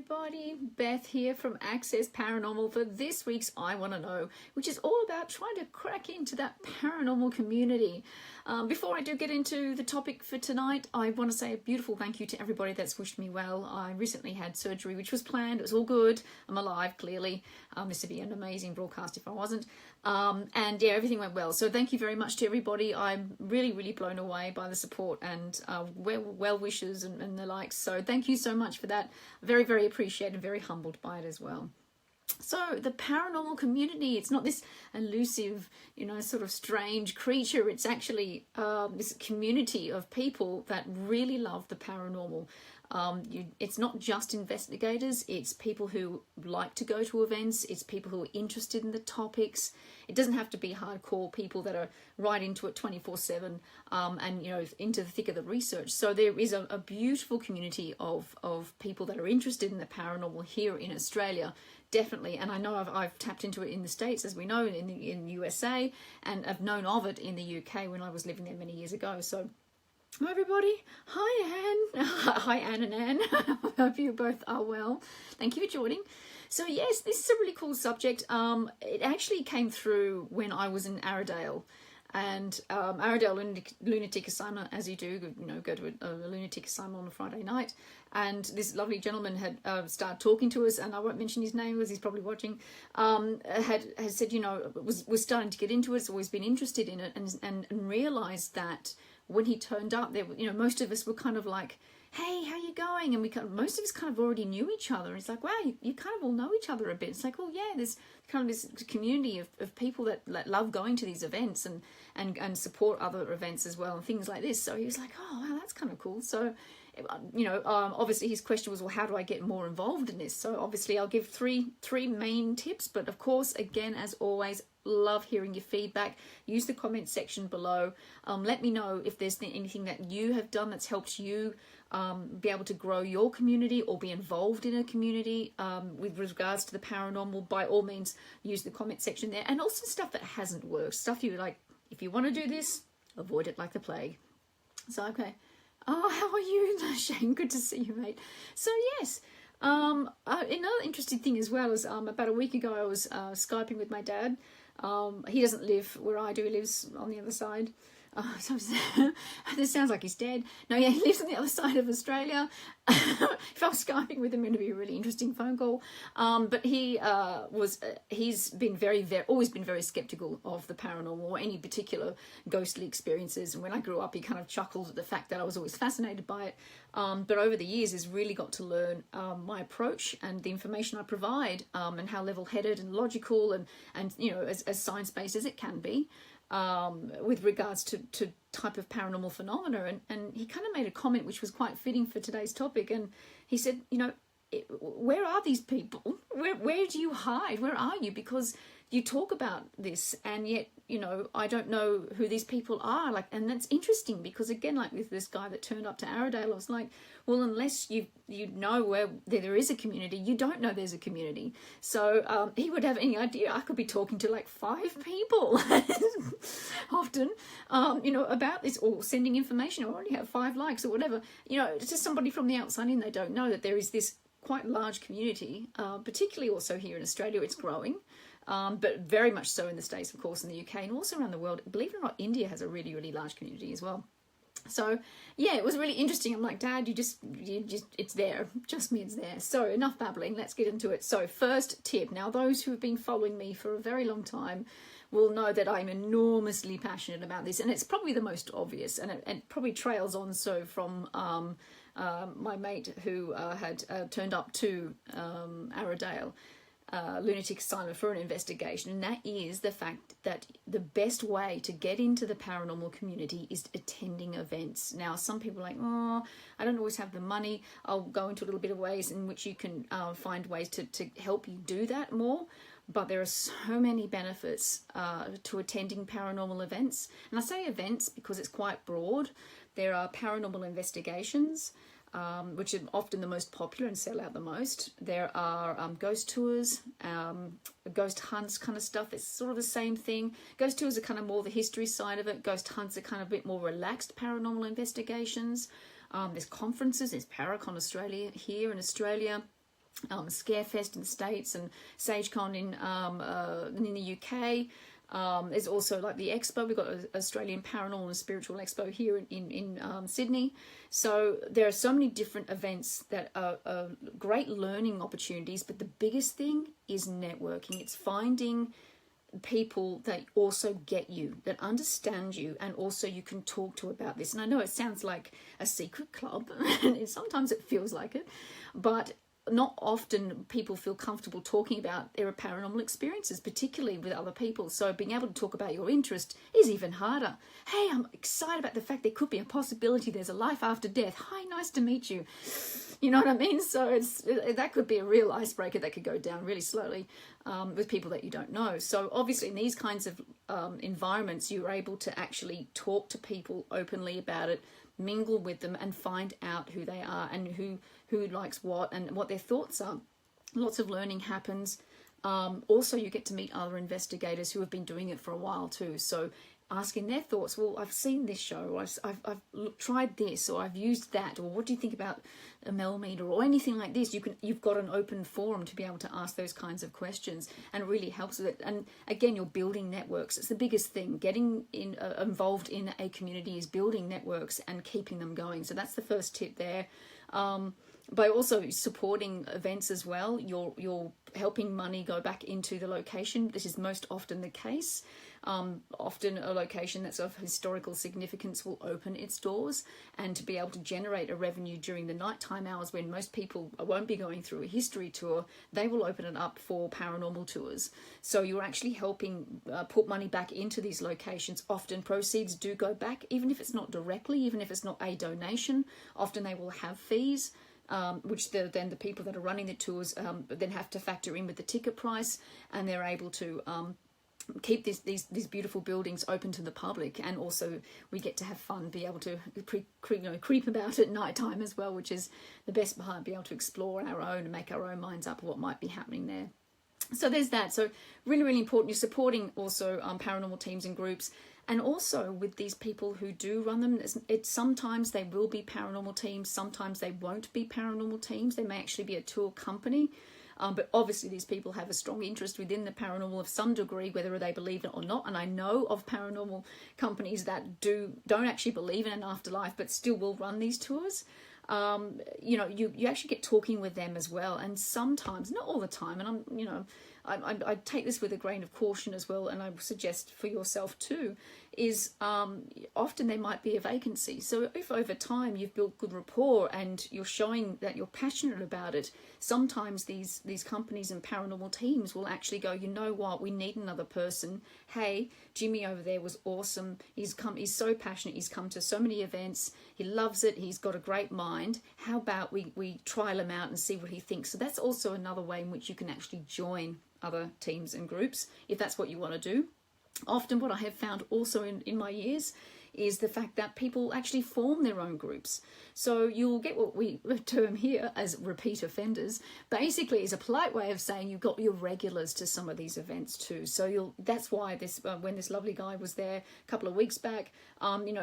everybody. Beth here from Access Paranormal for this week's I Want to Know, which is all about trying to crack into that paranormal community. Before I do get into the topic for tonight, I want to say a beautiful thank you to everybody that's wished me well. I recently had surgery, which was planned. It was all good. I'm alive, clearly. This would be an amazing broadcast if I wasn't. And yeah, everything went well. So thank you very much to everybody. I'm really, really blown away by the support and well wishes and the likes. So thank you so much for that. Very, very appreciated, very humbled by it as well. So the paranormal community, it's not this elusive, sort of strange creature. It's actually this community of people that really love the paranormal. It's not just investigators, it's people who like to go to events, it's people who are interested in the topics. It doesn't have to be hardcore people that are right into it 24/7 and into the thick of the research. So there is a beautiful community of people that are interested in the paranormal here in Australia, definitely. And I know I've tapped into it in the States, as we know, in USA, and I've known of it in the UK when I was living there many years ago. So hi everybody. Hi Anne. Hi Anne and Anne. I hope you both are well. Thank you for joining. So yes, this is a really cool subject. It actually came through when I was in Arrowdale. And Arrowdale Lunatic Asylum, as you do, go to a lunatic asylum on a Friday night. And this lovely gentleman had started talking to us, and I won't mention his name because he's probably watching, had said, was starting to get into it, has always been interested in it, and realised that when he turned up there, most of us were kind of like, hey, how you going? And most of us kind of already knew each other. And it's like, wow, you kind of all know each other a bit. It's like, oh yeah, there's kind of this community of people that love going to these events and support other events as well and things like this. So he was like, oh wow, that's kind of cool. So obviously his question was, well, how do I get more involved in this? So obviously I'll give three main tips, but of course, again, as always, love hearing your feedback. Use the comment section below. Let me know if there's anything that you have done that's helped you be able to grow your community or be involved in a community with regards to the paranormal. By all means, use the comment section there. And also stuff that hasn't worked, stuff you like, if you want to do this, avoid it like the plague. So okay. Oh, how are you, Shane? Good to see you, mate. So yes, another interesting thing as well is about a week ago I was Skyping with my dad. He doesn't live where I do. He lives on the other side. So this sounds like he's dead. No, yeah, he lives on the other side of Australia. If I was Skyping with him, it'd be a really interesting phone call. But he's been always been very skeptical of the paranormal or any particular ghostly experiences. And when I grew up, he kind of chuckled at the fact that I was always fascinated by it. But over the years, he's really got to learn my approach and the information I provide, and how level-headed and logical and as science-based as it can be. With regards to type of paranormal phenomena. And he kind of made a comment which was quite fitting for today's topic. And he said, where are these people? Where do you hide? Where are you? Because you talk about this and yet, I don't know who these people are. And that's interesting because, again, like with this guy that turned up to Arrowdale, I was like, well, unless you know where there is a community, you don't know there's a community. So he would have any idea. I could be talking to like 5 people often, about this or sending information. I already have 5 likes or whatever. It's just somebody from the outside in, they don't know that there is this quite large community, particularly also here in Australia. It's growing. But very much so in the States, of course, in the UK, and also around the world. Believe it or not, India has a really, really large community as well. So, yeah, it was really interesting. I'm like, Dad, you just, it's there. Just me, it's there. So, enough babbling. Let's get into it. So, first tip. Now, those who have been following me for a very long time will know that I'm enormously passionate about this. And it's probably the most obvious. And it probably trails on so from my mate who had turned up to Arrowdale lunatic asylum for an investigation, and that is the fact that the best way to get into the paranormal community is attending events. Now, some people are like, oh, I don't always have the money. I'll go into a little bit of ways in which you can find ways to help you do that more. But there are so many benefits to attending paranormal events. And I say events because it's quite broad. There are paranormal investigations, which are often the most popular and sell out the most. There are ghost tours, ghost hunts kind of stuff. It's sort of the same thing. Ghost tours are kind of more the history side of it. Ghost hunts are kind of a bit more relaxed paranormal investigations. There's conferences. There's Paracon Australia here in Australia. Scarefest in the States and SageCon in the UK. There's also like the expo. We've got an Australian Paranormal and Spiritual Expo here in Sydney. So there are so many different events that are great learning opportunities. But the biggest thing is networking. It's finding people that also get you, that understand you, and also you can talk to about this. And I know it sounds like a secret club, and sometimes it feels like it, but not often people feel comfortable talking about their paranormal experiences, particularly with other people. So being able to talk about your interest is even harder. Hey, I'm excited about the fact there could be a possibility there's a life after death. Hi, nice to meet you. You know what I mean? So that could be a real icebreaker that could go down really slowly with people that you don't know. So obviously in these kinds of environments, you're able to actually talk to people openly about it, mingle with them, and find out who they are and who likes what and what their thoughts are. Lots of learning happens. Also, you get to meet other investigators who have been doing it for a while too. So asking their thoughts. Well, I've seen this show, or I've tried this, or I've used that, or what do you think about a millimeter, or anything like this. You've got an open forum to be able to ask those kinds of questions, and it really helps with it. And again, you're building networks. It's the biggest thing. Getting involved in a community is building networks and keeping them going. So that's the first tip there. By also supporting events as well, you're helping money go back into the location. This is most often the case. Often a location that's of historical significance will open its doors, and to be able to generate a revenue during the nighttime hours when most people won't be going through a history tour, they will open it up for paranormal tours. So you're actually helping put money back into these locations. Often proceeds do go back, even if it's not directly, even if it's not a donation. Often they will have fees, which then the people that are running the tours then have to factor in with the ticket price, and they're able to keep these beautiful buildings open to the public. And also we get to have fun, be able to creep about at night time as well, which is the best part, be able to explore our own and make our own minds up what might be happening there. So there's that. So really, really important. You're supporting also paranormal teams and groups. And also with these people who do run them, it's sometimes they will be paranormal teams, sometimes they won't be paranormal teams. They may actually be a tour company. But obviously these people have a strong interest within the paranormal of some degree, whether they believe it or not. And I know of paranormal companies that don't actually believe in an afterlife, but still will run these tours. You actually get talking with them as well. And sometimes, not all the time, and I take this with a grain of caution as well, and I suggest for yourself too, is often there might be a vacancy. So if over time you've built good rapport and you're showing that you're passionate about it, sometimes these companies and paranormal teams will actually go, you know what, we need another person. Hey, Jimmy over there was awesome. He's so passionate. He's come to so many events. He loves it. He's got a great mind. How about we trial him out and see what he thinks? So that's also another way in which you can actually join other teams and groups if that's what you want to do. Often what I have found also in my years is the fact that people actually form their own groups. So you'll get what we term here as repeat offenders. Basically, is a polite way of saying you've got your regulars to some of these events too. So that's why when this lovely guy was there a couple of weeks back,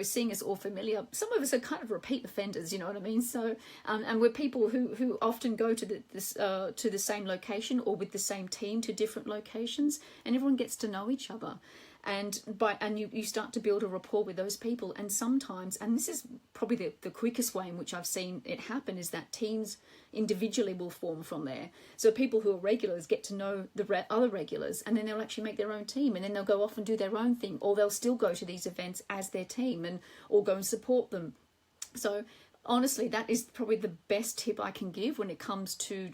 seeing us all familiar. Some of us are kind of repeat offenders, you know what I mean? So and we're people who often go to the same location or with the same team to different locations, and everyone gets to know each other. And you start to build a rapport with those people. And sometimes, and this is probably the quickest way in which I've seen it happen, is that teams individually will form from there. So people who are regulars get to know the other regulars, and then they'll actually make their own team, and then they'll go off and do their own thing, or they'll still go to these events as their team or go and support them. So honestly, that is probably the best tip I can give when it comes to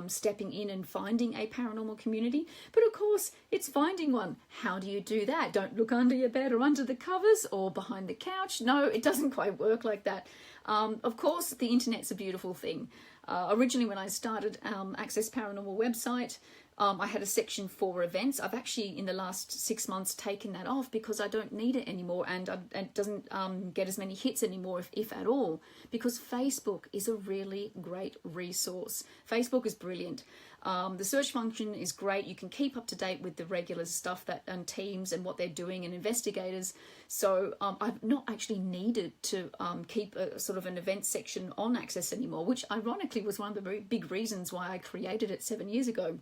stepping in and finding a paranormal community. But of course, it's finding one. How do you do that? Don't look under your bed or under the covers or behind the couch. No, it doesn't quite work like that. Of course, the internet's a beautiful thing. Originally, when I started Access Paranormal website, I had a section for events. I've actually, in the last 6 months, taken that off because I don't need it anymore, and it doesn't get as many hits anymore, if at all, because Facebook is a really great resource. Facebook is brilliant. The search function is great. You can keep up to date with the regular stuff and teams and what they're doing and investigators. So I've not actually needed to keep a sort of an event section on Access anymore, which ironically was one of the very big reasons why I created it 7 years ago.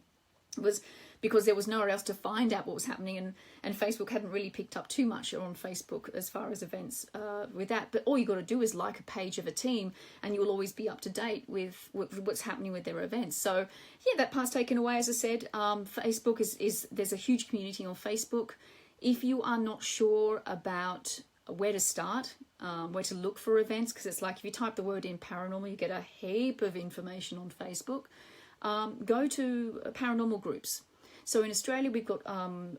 Was because there was nowhere else to find out what was happening, and Facebook hadn't really picked up too much on Facebook as far as events with that. But all you got to do is like a page of a team, and you'll always be up to date with what's happening with their events. So yeah, that part's taken away. As I said, Facebook is there's a huge community on Facebook. If you are not sure about where to start, where to look for events, because it's like if you type the word in paranormal, you get a heap of information on Facebook. Go to paranormal groups. So in Australia, we've got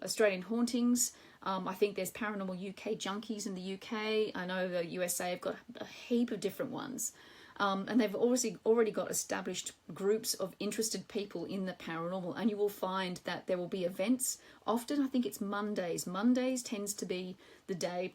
Australian Hauntings. I think there's Paranormal UK Junkies in the UK. I know the USA have got a heap of different ones. And they've already got established groups of interested people in the paranormal. And you will find that there will be events. Often, I think it's Mondays. Mondays tends to be the day.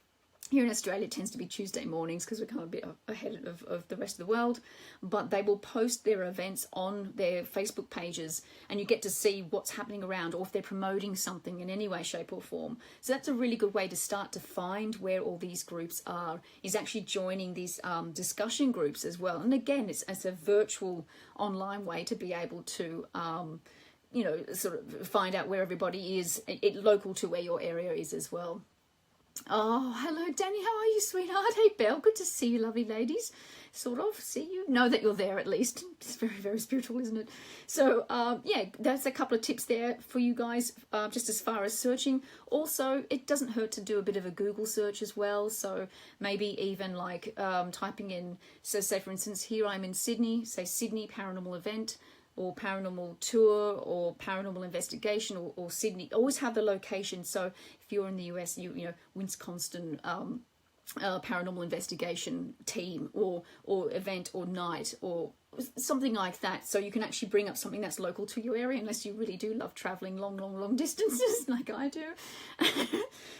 Here in Australia, it tends to be Tuesday mornings because we're kind of a bit ahead of the rest of the world. But they will post their events on their Facebook pages, and you get to see what's happening around, or if they're promoting something in any way, shape or form. So that's a really good way to start to find where all these groups are, is actually joining these discussion groups as well. And again, it's a virtual online way to be able to sort of find out where everybody is, local to where your area is as well. Oh, hello, Danny. How are you, sweetheart? Hey, Belle. Good to see you, lovely ladies. Sort of see you. Know that you're there, at least. It's very, very spiritual, isn't it? So, yeah, that's a couple of tips there for you guys, just as far as searching. Also, it doesn't hurt to do a bit of a Google search as well. So maybe even like typing in, so say, for instance, here I'm in Sydney, say Sydney Paranormal Event, or paranormal tour, or paranormal investigation, or Sydney. Always have the location. So if you're in the US, you know, Wisconsin paranormal investigation team, or event, or night, or something like that. So you can actually bring up something that's local to your area, unless you really do love traveling long distances like I do.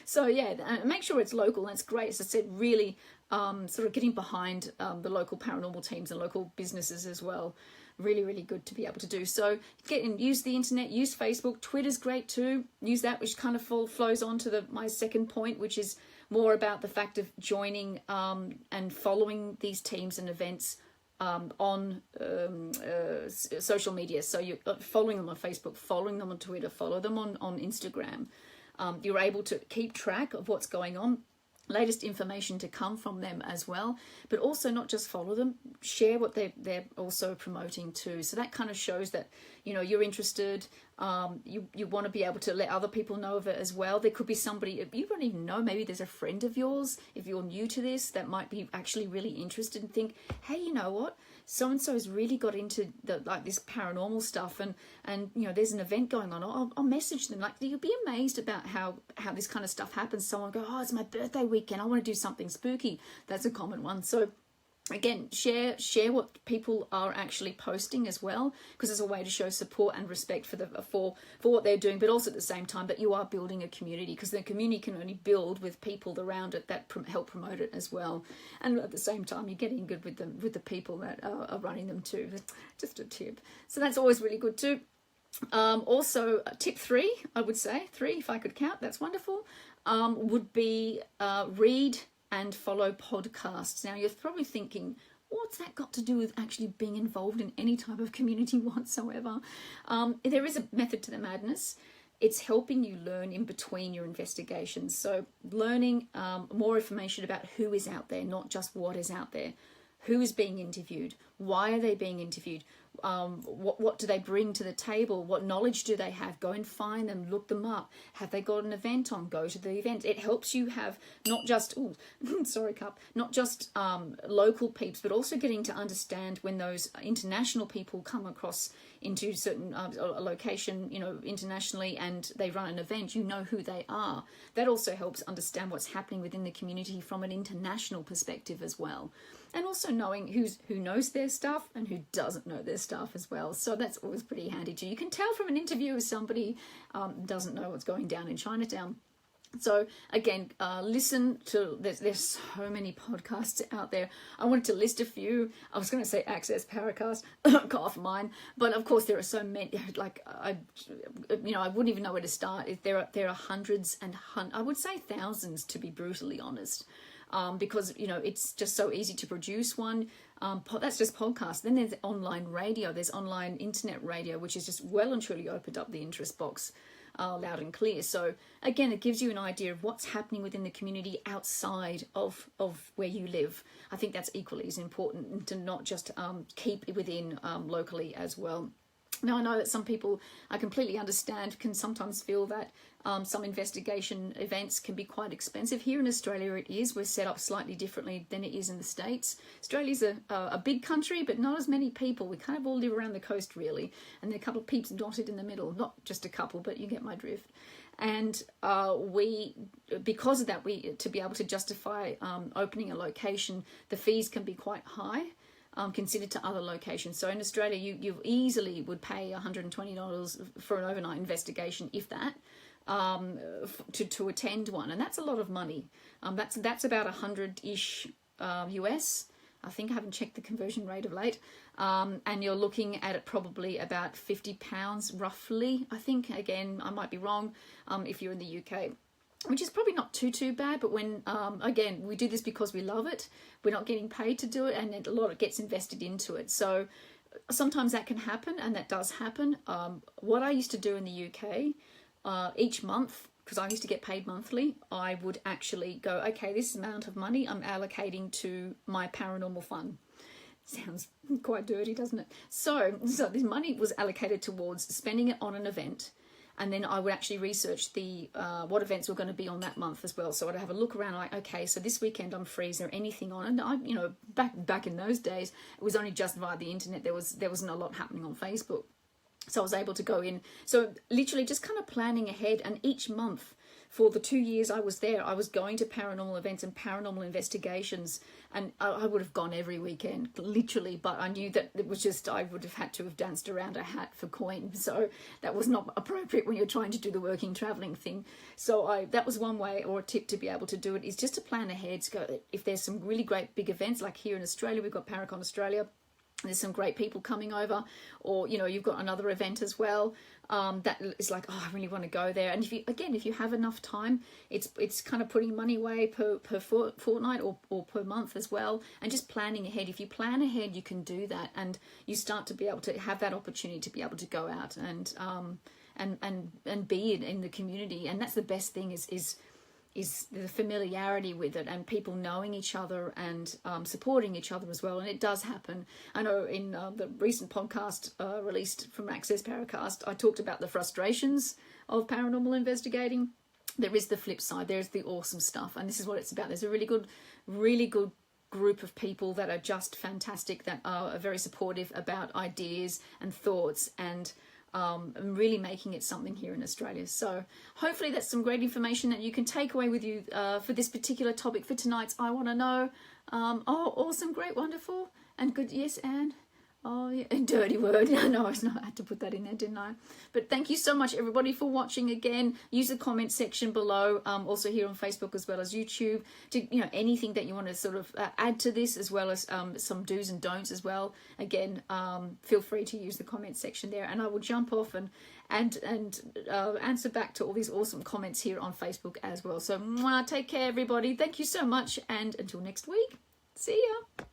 So yeah, make sure it's local. That's great. As I said, really sort of getting behind the local paranormal teams and local businesses as well. Really, really good to be able to do. So use the internet, use Facebook. Twitter's great too. Use that, which kind of flows on to my second point, which is more about the fact of joining and following these teams and events on social media. So you're following them on Facebook, following them on Twitter, follow them on Instagram. You're able to keep track of what's going on, latest information to come from them as well, but also not just follow them, share what they're also promoting too. So that kind of shows that, you know, you're interested. You want to be able to let other people know of it as well. There could be somebody you don't even know, maybe there's a friend of yours, if you're new to this, that might be actually really interested and think, hey, you know what, so and so has really got into this paranormal stuff, and you know, there's an event going on. I'll message them. Like, you'll be amazed about how this kind of stuff happens. Someone will go, oh, it's my birthday weekend, I want to do something spooky. That's a common one. So again, share what people are actually posting as well, because it's a way to show support and respect for what they're doing, but also at the same time that you are building a community, because the community can only build with people around it that help promote it as well. And at the same time, you're getting good with the people that are running them too. Just a tip. So that's always really good too. Also, tip 3, I would say 3 if I could count. That's wonderful. Would be read and follow podcasts. Now you're probably thinking, what's that got to do with actually being involved in any type of community whatsoever? There is a method to the madness. It's helping you learn in between your investigations. So learning more information about who is out there, not just what is out there. Who is being interviewed? Why are they being interviewed? What do they bring to the table? What knowledge do they have? Go and find them, look them up. Have they got an event on? Go to the event. It helps you have not just, not just local peeps, but also getting to understand when those international people come across into certain a location, you know, internationally, and they run an event, you know who they are. That also helps understand what's happening within the community from an international perspective as well. And also knowing who knows their stuff and who doesn't know their stuff. stuff as well. So that's always pretty handy too. You can tell from an interview if somebody doesn't know what's going down in Chinatown. So again, listen to, there's so many podcasts out there. I wanted to list a few. I was going to say Access Paracast, cough mine, but of course there are so many, like I wouldn't even know where to start. There are hundreds and I would say thousands, to be brutally honest. Because, it's just so easy to produce one. That's just podcast. Then there's online radio. There's online internet radio, which is just well and truly opened up the interest box loud and clear. So again, it gives you an idea of what's happening within the community outside of where you live. I think that's equally as important to not just keep it within locally as well. Now, I know that some people, I completely understand, can sometimes feel that some investigation events can be quite expensive. Here in Australia it is. We're set up slightly differently than it is in the States. Australia's a big country, but not as many people. We kind of all live around the coast, really. And there are a couple of peeps dotted in the middle. Not just a couple, but you get my drift. And because of that, to be able to justify opening a location, the fees can be quite high. Considered to other locations. So in Australia, you easily would pay $120 for an overnight investigation, if that, to attend one, and that's a lot of money. That's about 100-ish US. I think I haven't checked the conversion rate of late. And you're looking at it probably about £50 roughly. I think, again, I might be wrong if you're in the UK. Which is probably not too bad, but when, again, we do this because we love it, we're not getting paid to do it, and a lot gets invested into it. So sometimes that can happen, and that does happen. What I used to do in the UK, each month, because I used to get paid monthly, I would actually go, okay, this amount of money I'm allocating to my paranormal fund. Sounds quite dirty, doesn't it? So this money was allocated towards spending it on an event. And then I would actually research what events were going to be on that month as well. So I'd have a look around, like, okay, so this weekend I'm free. Is there anything on? And back in those days, it was only just via the internet. There wasn't a lot happening on Facebook. So I was able to go in. So literally just kind of planning ahead. And each month for the 2 years I was there, I was going to paranormal events and paranormal investigations. And I would have gone every weekend, literally. But I knew that it was just, I would have had to have danced around a hat for coin. So that was not appropriate when you're trying to do the working traveling thing. So that was one way, or a tip to be able to do it, is just to plan ahead. To go, if there's some really great big events, like here in Australia, we've got Paracon Australia. There's some great people coming over, or you've got another event as well that is like, oh, I really want to go there. And if you have enough time, it's kind of putting money away per fortnight or per month as well, and just planning ahead. If you plan ahead, you can do that, and you start to be able to have that opportunity to be able to go out and be in the community. And that's the best thing is the familiarity with it, and people knowing each other and supporting each other as well. And it does happen. I know in the recent podcast released from Access Paracast, I talked about the frustrations of paranormal investigating. There is the flip side. There's the awesome stuff, and this is what it's about. There's a really good group of people that are just fantastic, that are very supportive about ideas and thoughts, and really making it something here in Australia. So hopefully that's some great information that you can take away with you for this particular topic for tonight's I Want to Know. Awesome, great, wonderful, and good. Yes, and oh yeah, a dirty word. No, I had to put that in there, didn't I? But thank you so much, everybody, for watching again. Use the comment section below, also here on Facebook as well as YouTube, to anything that you want to sort of add to this, as well as some do's and don'ts as well. Again, feel free to use the comment section there, and I will jump off and answer back to all these awesome comments here on Facebook as well. So take care, everybody. Thank you so much, and until next week, see ya.